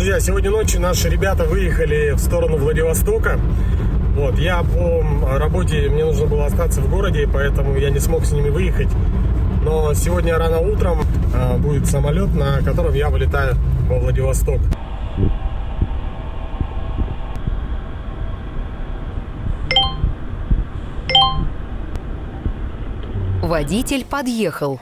Друзья, сегодня ночью наши ребята выехали в сторону Владивостока. Вот, я по работе, мне нужно было остаться в городе, поэтому я не смог с ними выехать. Но сегодня рано утром будет самолет, на котором я вылетаю во Владивосток. Водитель подъехал.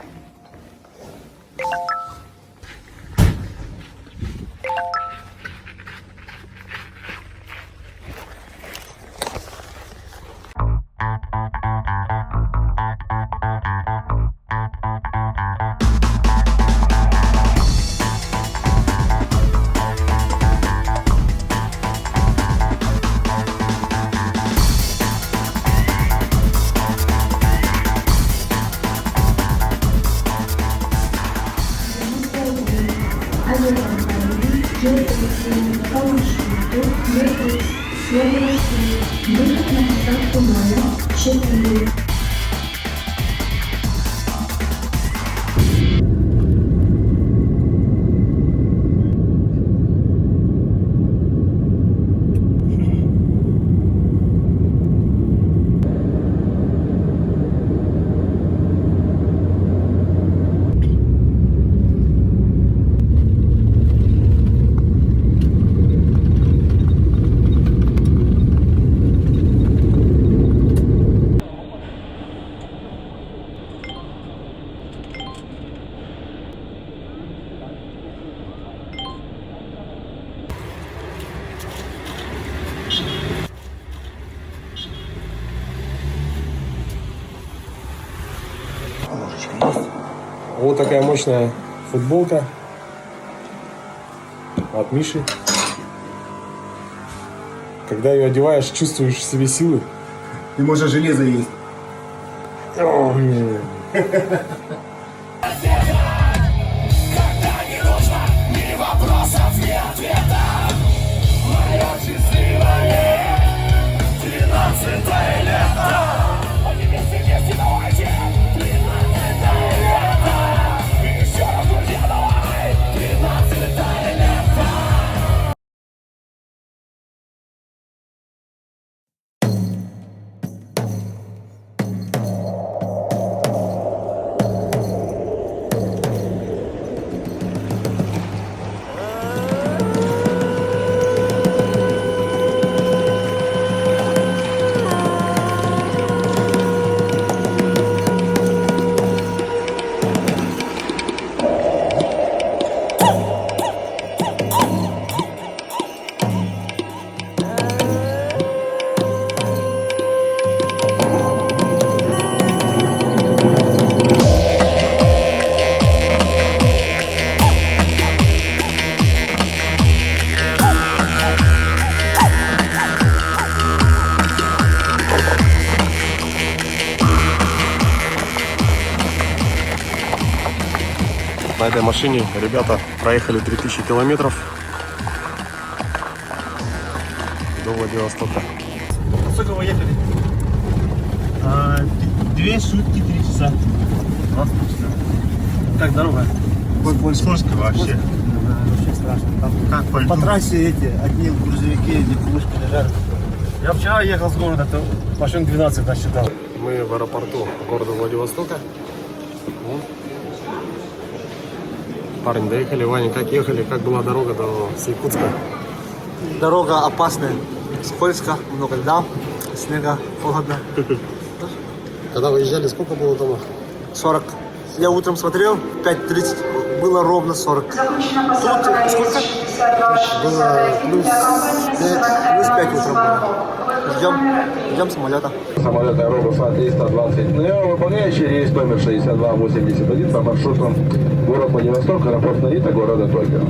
Вот такая мощная футболка от Миши. Когда ее одеваешь, чувствуешь в себе силы. Ты можешь железо есть. На этой машине ребята проехали 3000 километров до Владивостока. Сколько вы ехали? 2 сутки, 3 часа. 20 часов. Как дорога? Скользко вообще. Вообще страшно. Там Как по по льду. трассе одни грузовики, одни кулушки лежат. Я вчера ехал с города, то машин 12 насчитал. Мы в аэропорту города Владивостока. Вот. Парни доехали. Ваня, как ехали? Как была дорога до Якутска? Дорога опасная, скользко, много льда, снега, холодно. Когда выезжали, сколько было дома? 40. Я утром смотрел, 5:30, было ровно 40. Тут сколько? Было плюс 5 утром было. Ждем самолета. Самолет Аэробуса 320 НЕО, выполняющий рейс номер 6281 по маршруту город Владивосток, аэропорт Нарита, города Токио.